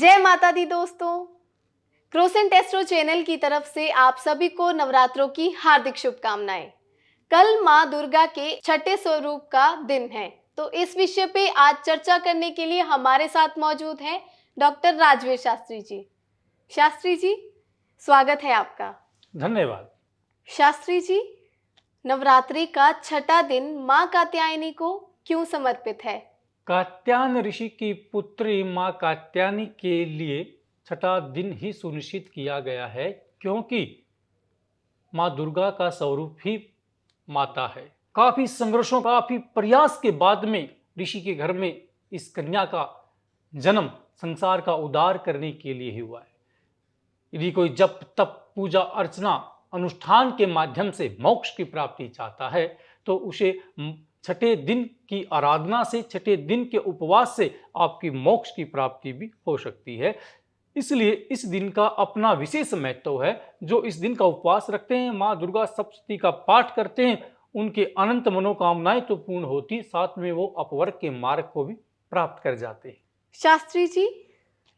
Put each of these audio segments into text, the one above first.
जय माता दी दोस्तों। क्रोसेंट एस्ट्रो चैनल की तरफ से आप सभी को नवरात्रों की हार्दिक शुभकामनाएं। कल माँ दुर्गा के छठे स्वरूप का दिन है, तो इस विषय पे आज चर्चा करने के लिए हमारे साथ मौजूद हैं डॉक्टर राजवीर शास्त्री जी। शास्त्री जी, स्वागत है आपका। धन्यवाद। शास्त्री जी, नवरात्रि का छठा दिन माँ कात्यायनी को क्यों समर्पित है? कात्यायन ऋषि की पुत्री मां कात्यायनी के लिए छठा दिन ही सुनिश्चित किया गया है, क्योंकि मां दुर्गा का स्वरूप ही माता है। काफी संघर्षों, काफी प्रयास के बाद में ऋषि के घर में इस कन्या का जन्म संसार का उद्धार करने के लिए ही हुआ है। यदि कोई जप तप पूजा अर्चना अनुष्ठान के माध्यम से मोक्ष की प्राप्ति चाहता है, तो उसे छठे दिन की आराधना से, छठे दिन के उपवास से आपकी मोक्ष की प्राप्ति भी हो सकती है। इसलिए इस दिन का अपना विशेष महत्व है। जो इस दिन का उपवास रखते हैं, माँ दुर्गा सप्तशती का पाठ करते हैं, उनके अनंत मनोकामनाएं तो पूर्ण होती, साथ में वो अपवर्ग के मार्ग को भी प्राप्त कर जाते हैं। शास्त्री जी,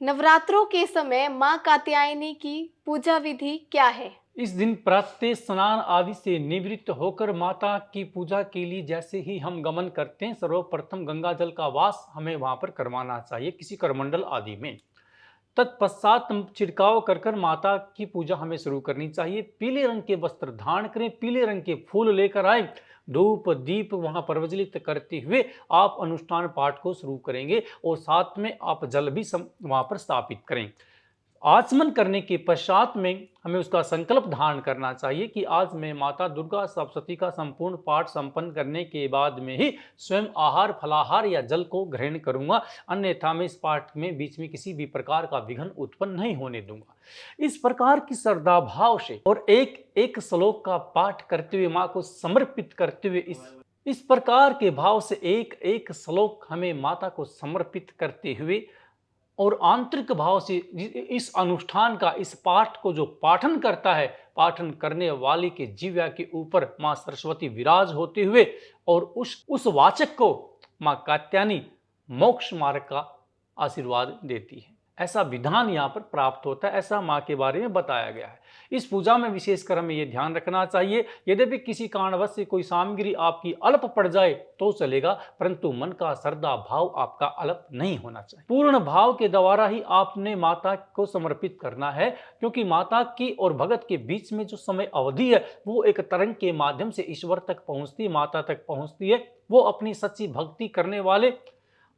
नवरात्रों के समय माँ कात्यायनी की पूजा विधि क्या है? इस दिन प्रातः स्नान आदि से निवृत्त होकर माता की पूजा के लिए जैसे ही हम गमन करते हैं, सर्वप्रथम गंगा जल का वास हमें वहां पर करवाना चाहिए, किसी करमंडल आदि में। तत्पश्चात छिड़काव कर माता की पूजा हमें शुरू करनी चाहिए। पीले रंग के वस्त्र धारण करें, पीले रंग के फूल लेकर आए, धूप दीप वहां प्रज्वलित करते हुए आप अनुष्ठान पाठ को शुरू करेंगे और साथ में आप जल भी वहां पर स्थापित करें। आचमन करने के पश्चात में हमें उसका संकल्प धारण करना चाहिए कि आज मैं माता दुर्गा सप्तशती का संपूर्ण पाठ संपन्न करने के बाद में ही स्वयं आहार फलाहार या जल को ग्रहण करूंगा, अन्यथा मैं इस पाठ में बीच में किसी भी प्रकार का विघ्न उत्पन्न नहीं होने दूंगा। इस प्रकार की श्रद्धा भाव से और एक एक श्लोक का पाठ करते हुए, माँ को समर्पित करते हुए, इस प्रकार के भाव से एक एक श्लोक हमें माता को समर्पित करते हुए और आंतरिक भाव से इस अनुष्ठान का, इस पाठ को जो पाठन करता है, पाठन करने वाले के जीव्या के ऊपर मां सरस्वती विराज होते हुए और उस वाचक को मां कात्यायनी मोक्ष मार्ग का आशीर्वाद देती है। ऐसा विधान यहाँ पर प्राप्त होता है, ऐसा माँ के बारे में बताया गया है। इस पूजा में विशेषकर हमें यह ध्यान रखना चाहिए, यद्यपि किसी कारणवश से कोई सामग्री आपकी अल्प पड़ जाए तो चलेगा, परंतु मन का श्रद्धा भाव आपका अल्प नहीं होना चाहिए। पूर्ण भाव के द्वारा ही आपने माता को समर्पित करना है, क्योंकि माता की और भगत के बीच में जो समय अवधि है, वो एक तरंग के माध्यम से ईश्वर तक पहुंचती है, माता तक पहुंचती है। वो अपनी सच्ची भक्ति करने वाले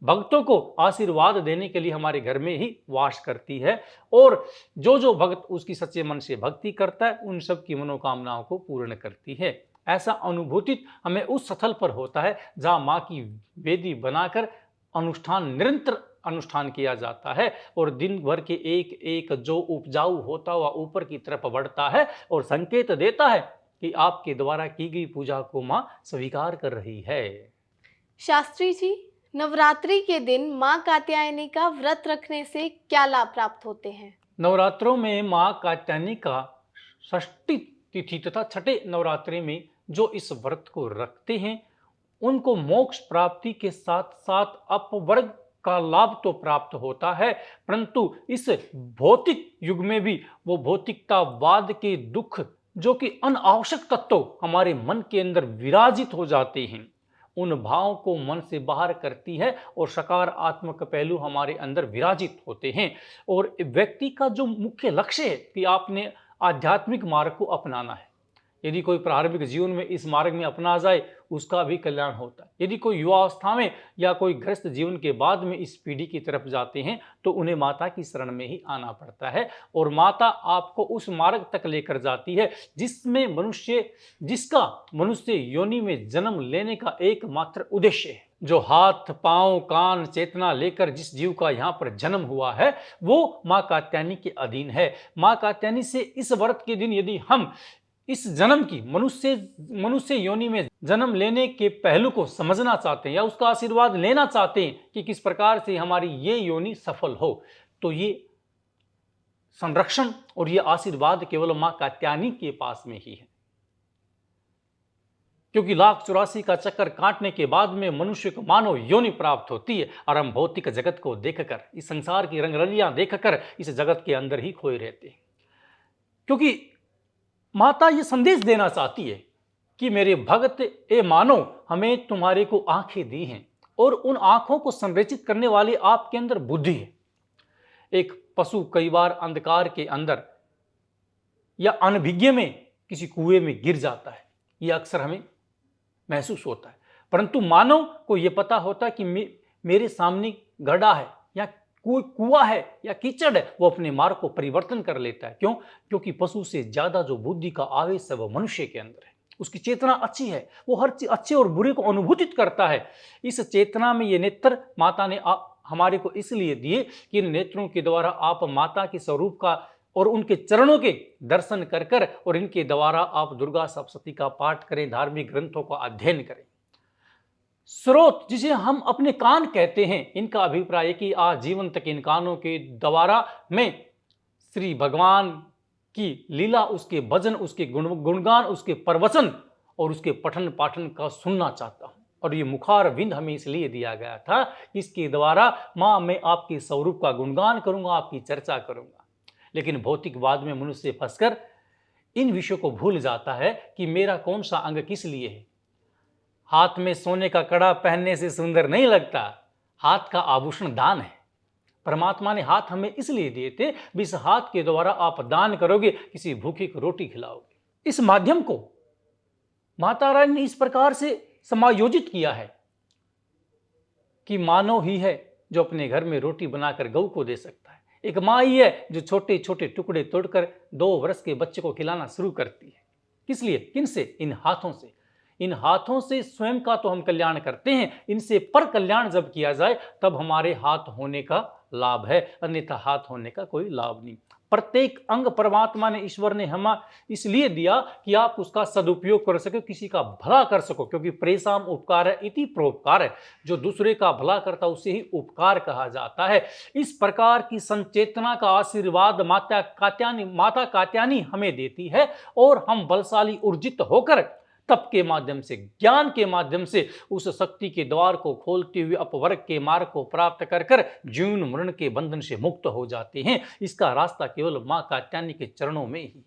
भक्तों को आशीर्वाद देने के लिए हमारे घर में ही वास करती है, और जो जो भक्त उसकी सच्चे मन से भक्ति करता है, उन सब की मनोकामनाओं को पूर्ण करती है। ऐसा अनुभूति हमें उस स्थल पर होता है जहाँ माँ की वेदी बनाकर अनुष्ठान, निरंतर अनुष्ठान किया जाता है, और दिन भर के एक एक जो उपजाऊ होता हुआ ऊपर की तरफ बढ़ता है और संकेत देता है कि आपके द्वारा की गई पूजा को माँ स्वीकार कर रही है। शास्त्री जी, नवरात्रि के दिन माँ कात्यायनी का व्रत रखने से क्या लाभ प्राप्त होते हैं? नवरात्रों में माँ कात्यायनी का षष्ठी तिथि तथा छठे नवरात्रि में जो इस व्रत को रखते हैं, उनको मोक्ष प्राप्ति के साथ साथ अपवर्ग का लाभ तो प्राप्त होता है, परंतु इस भौतिक युग में भी वो भौतिकतावाद के दुख, जो कि अनावश्यक तत्व हमारे मन के अंदर विराजित हो जाते हैं, उन भावों को मन से बाहर करती है और सकारात्मक पहलू हमारे अंदर विराजित होते हैं। और व्यक्ति का जो मुख्य लक्ष्य है कि आपने आध्यात्मिक मार्ग को अपनाना है, यदि कोई प्रारंभिक जीवन में इस मार्ग में अपना जाए, उसका भी कल्याण होता है। यदि कोई युवावस्था में या कोई ग्रस्त जीवन के बाद में इस पीढ़ी की तरफ जाते हैं, तो उन्हें माता की शरण में ही आना पड़ता है, और माता आपको उस मार्ग तक लेकर जाती है जिसका मनुष्य योनि में जन्म लेने का एकमात्र उद्देश्य है। जो हाथ पांव कान चेतना लेकर जिस जीव का यहाँ पर जन्म हुआ है, वो माँ कात्यायनी के अधीन है। माँ कात्यायनी से इस व्रत के दिन यदि हम इस जन्म की मनुष्य योनि में जन्म लेने के पहलू को समझना चाहते हैं या उसका आशीर्वाद लेना चाहते हैं कि किस प्रकार से हमारी ये योनि सफल हो, तो ये संरक्षण और ये आशीर्वाद केवल माँ कात्यायनी के पास में ही है। क्योंकि लाख 84 का चक्कर काटने के बाद में मनुष्य को मानव योनि प्राप्त होती है और हम भौतिक जगत को देखकर, इस संसार की रंगरलियां देखकर इस जगत के अंदर ही खोए रहते हैं। क्योंकि माता ये संदेश देना चाहती है कि मेरे भक्त ए मानो, हमें तुम्हारे को आंखें दी हैं और उन आंखों को संरचित करने वाली आपके अंदर बुद्धि है। एक पशु कई बार अंधकार के अंदर या अनभिज्ञ में किसी कुएं में गिर जाता है, यह अक्सर हमें महसूस होता है, परंतु मानव को यह पता होता है कि मेरे सामने गड्ढा है या कोई कुआं है या कीचड़ है, वो अपने मार्ग को परिवर्तन कर लेता है। क्यों? क्योंकि पशु से ज्यादा जो बुद्धि का आवेश है वो मनुष्य के अंदर है। उसकी चेतना अच्छी है, वो हर चीज अच्छे और बुरे को अनुभूतित करता है। इस चेतना में ये नेत्र माता ने हमारे को इसलिए दिए कि इन नेत्रों के द्वारा आप माता के स्वरूप का और उनके चरणों के दर्शन कर कर और इनके द्वारा आप दुर्गा सप्तशती का पाठ करें, धार्मिक ग्रंथों का अध्ययन करें। स्रोत जिसे हम अपने कान कहते हैं, इनका अभिप्राय है कि आजीवन तक इन कानों के द्वारा मैं श्री भगवान की लीला, उसके भजन, उसके गुणगान, उसके प्रवचन और उसके पठन पाठन का सुनना चाहता हूं। और ये मुखार विंद हमें इसलिए दिया गया था, इसके द्वारा मां मैं आपके स्वरूप का गुणगान करूंगा, आपकी चर्चा करूंगा। लेकिन भौतिकवाद में मनुष्य फंसकर इन विषयों को भूल जाता है कि मेरा कौन सा अंग किस लिए है। हाथ में सोने का कड़ा पहनने से सुंदर नहीं लगता, हाथ का आभूषण दान है। परमात्मा ने हाथ हमें इसलिए दिए थे, इस हाथ के द्वारा आप दान करोगे, किसी भूखे को रोटी खिलाओगे। इस माध्यम को माता रानी ने इस प्रकार से समायोजित किया है कि मानव ही है जो अपने घर में रोटी बनाकर गऊ को दे सकता है। एक माँ ही है जो छोटे छोटे टुकड़े तोड़कर 2 वर्ष के बच्चे को खिलाना शुरू करती है। किस लिए? किनसे? इन हाथों से। इन हाथों से स्वयं का तो हम कल्याण करते हैं, इनसे पर कल्याण जब किया जाए तब हमारे हाथ होने का लाभ है, अन्यथा हाथ होने का कोई लाभ नहीं। प्रत्येक अंग परमात्मा ने, ईश्वर ने हमें इसलिए दिया कि आप उसका सदुपयोग कर सको, किसी का भला कर सको। क्योंकि प्रेषाम उपकार है इति प्रोपकार है, जो दूसरे का भला करता उसे ही उपकार कहा जाता है। इस प्रकार की संचेतना का आशीर्वाद माता कात्यायनी हमें देती है और हम बलशाली ऊर्जित होकर तप के माध्यम से, ज्ञान के माध्यम से उस शक्ति के द्वार को खोलते हुए अपवर्ग के मार्ग को प्राप्त कर कर जीवन मरण के बंधन से मुक्त हो जाते हैं। इसका रास्ता केवल मां कात्यायनी के चरणों में ही है।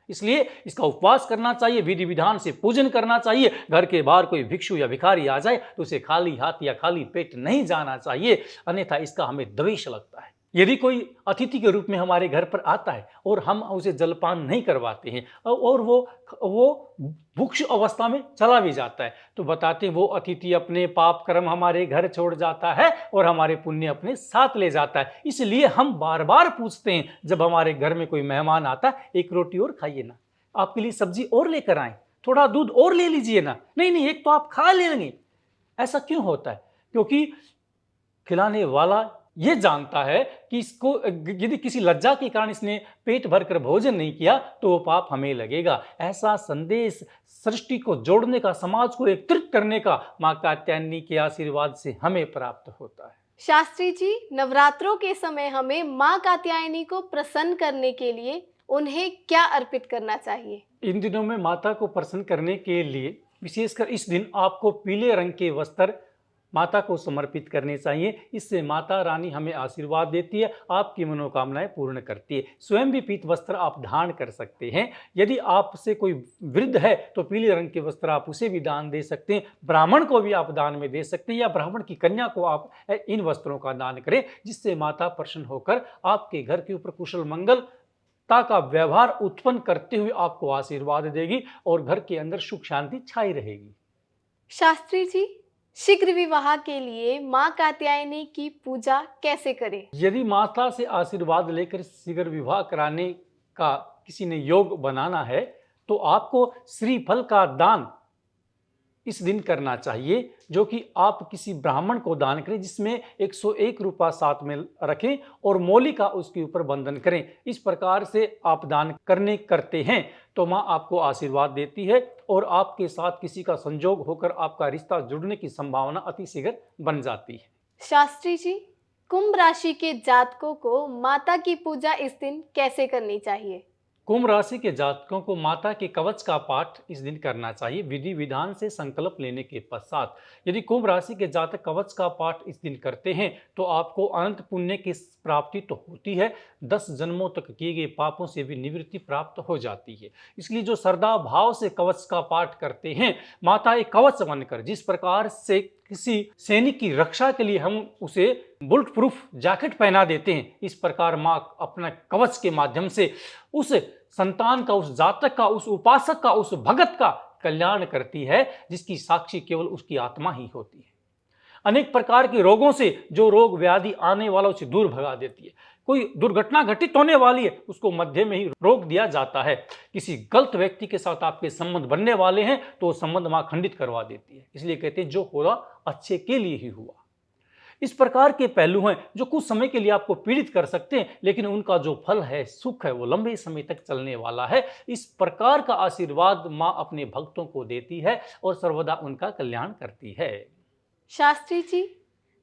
इसलिए इसका उपवास करना चाहिए, विधि विधान से पूजन करना चाहिए। घर के बाहर कोई भिक्षु या भिखारी आ जाए तो उसे खाली हाथ या खाली पेट नहीं जाना चाहिए, अन्यथा इसका हमें द्वेष लगता है। यदि कोई अतिथि के रूप में हमारे घर पर आता है और हम उसे जलपान नहीं करवाते हैं और वो भूक्ष अवस्था में चला भी जाता है, तो बताते हैं वो अतिथि अपने पाप कर्म हमारे घर छोड़ जाता है और हमारे पुण्य अपने साथ ले जाता है। इसलिए हम बार बार पूछते हैं जब हमारे घर में कोई मेहमान आता है, एक रोटी और खाइए ना, आपके लिए सब्जी और लेकर आए, थोड़ा दूध और ले लीजिए ना, नहीं एक तो आप खा लेंगे। ऐसा क्यों होता है? क्योंकि खिलाने वाला ये जानता है कि इसको यदि किसी लज्जा के कारण इसने पेट भरकर भोजन नहीं किया तो वो पाप हमें लगेगा। ऐसा संदेश सृष्टि को जोड़ने का, समाज को एकत्रित करने का मां कात्यायनी के आशीर्वाद से हमें प्राप्त होता है। शास्त्री जी, नवरात्रों के समय हमें मां कात्यायनी को प्रसन्न करने के लिए उन्हें क्या अर्पित करना चाहिए? इन दिनों में माता को प्रसन्न करने के लिए विशेषकर इस दिन आपको पीले रंग के वस्त्र माता को समर्पित करने चाहिए। इससे माता रानी हमें आशीर्वाद देती है, आपकी मनोकामनाएं पूर्ण करती है। स्वयं भी पीत वस्त्र आप धारण कर सकते हैं। यदि आपसे कोई वृद्ध है तो पीले रंग के वस्त्र आप उसे भी दान दे सकते हैं। ब्राह्मण को भी आप दान में दे सकते हैं या ब्राह्मण की कन्या को आप इन वस्त्रों का दान करें, जिससे माता प्रसन्न होकर आपके घर के ऊपर कुशल मंगलता का व्यवहार उत्पन्न करते हुए आपको आशीर्वाद देगी और घर के अंदर सुख शांति छाई रहेगी। शास्त्री जी, शीघ्र विवाह के लिए मां कात्यायनी की पूजा कैसे करें? यदि माता से आशीर्वाद लेकर शीघ्र विवाह कराने का किसी ने योग बनाना है तो आपको श्रीफल का दान इस दिन करना चाहिए, जो कि आप किसी ब्राह्मण को दान करें, जिसमें 101 रुपया साथ में रखें और मौली का उसके ऊपर बंधन करें। इस प्रकार से आप दान करते हैं तो माँ आपको आशीर्वाद देती है और आपके साथ किसी का संजोग होकर आपका रिश्ता जुड़ने की संभावना अति शीघ्र बन जाती है। शास्त्री जी, कुंभ राशि के जातकों को माता की पूजा इस दिन कैसे करनी चाहिए? कुंभ राशि के जातकों को माता के कवच का पाठ इस दिन करना चाहिए विधि विधान से संकल्प लेने के पश्चात। यदि कुंभ राशि के जातक कवच का पाठ इस दिन करते हैं तो आपको अनंत पुण्य की प्राप्ति तो होती है, 10 जन्मों तक किए गए पापों से भी निवृत्ति प्राप्त हो जाती है। इसलिए जो श्रद्धा भाव से कवच का पाठ करते हैं, माता एक कवच बनकर, जिस प्रकार से किसी सैनिक की रक्षा के लिए हम उसे बुलेट प्रूफ जैकेट पहना देते हैं, इस प्रकार माँ अपना कवच के माध्यम से उस संतान का, उस जातक का, उस उपासक का, उस भगत का कल्याण करती है, जिसकी साक्षी केवल उसकी आत्मा ही होती है। अनेक प्रकार के रोगों से, जो रोग व्याधि आने वाला उसे दूर भगा देती है। कोई दुर्घटना घटित होने वाली है, उसको मध्य में ही रोक दिया जाता है। किसी गलत व्यक्ति के साथ आपके संबंध बनने वाले हैं तो वो संबंध मां खंडित करवा देती है। इसलिए कहते हैं जो हुआ अच्छे के लिए ही हुआ। इस प्रकार के पहलू हैं जो कुछ समय के लिए आपको पीड़ित कर सकते हैं, लेकिन उनका जो फल है, सुख है, वो लंबे समय तक चलने वाला है। इस प्रकार का आशीर्वाद मां अपने भक्तों को देती है और सर्वदा उनका कल्याण करती है। शास्त्री जी,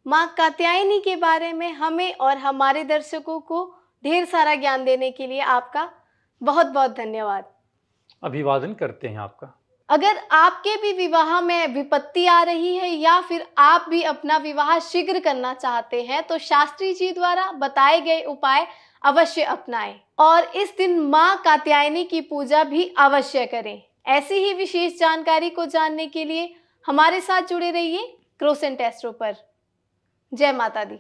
माँ कात्यायनी के बारे में हमें और हमारे दर्शकों को ढेर सारा ज्ञान देने के लिए आपका बहुत बहुत धन्यवाद। अभिवादन करते हैं आपका। अगर आपके भी विवाह में विपत्ति आ रही है या फिर आप भी अपना विवाह शीघ्र करना चाहते हैं तो शास्त्री जी द्वारा बताए गए उपाय अवश्य अपनाएं और इस दिन माँ कात्यायनी की पूजा भी अवश्य करें। ऐसी ही विशेष जानकारी को जानने के लिए हमारे साथ जुड़े रहिए क्रोसेंट एस्ट्रो पर। जय माता दी।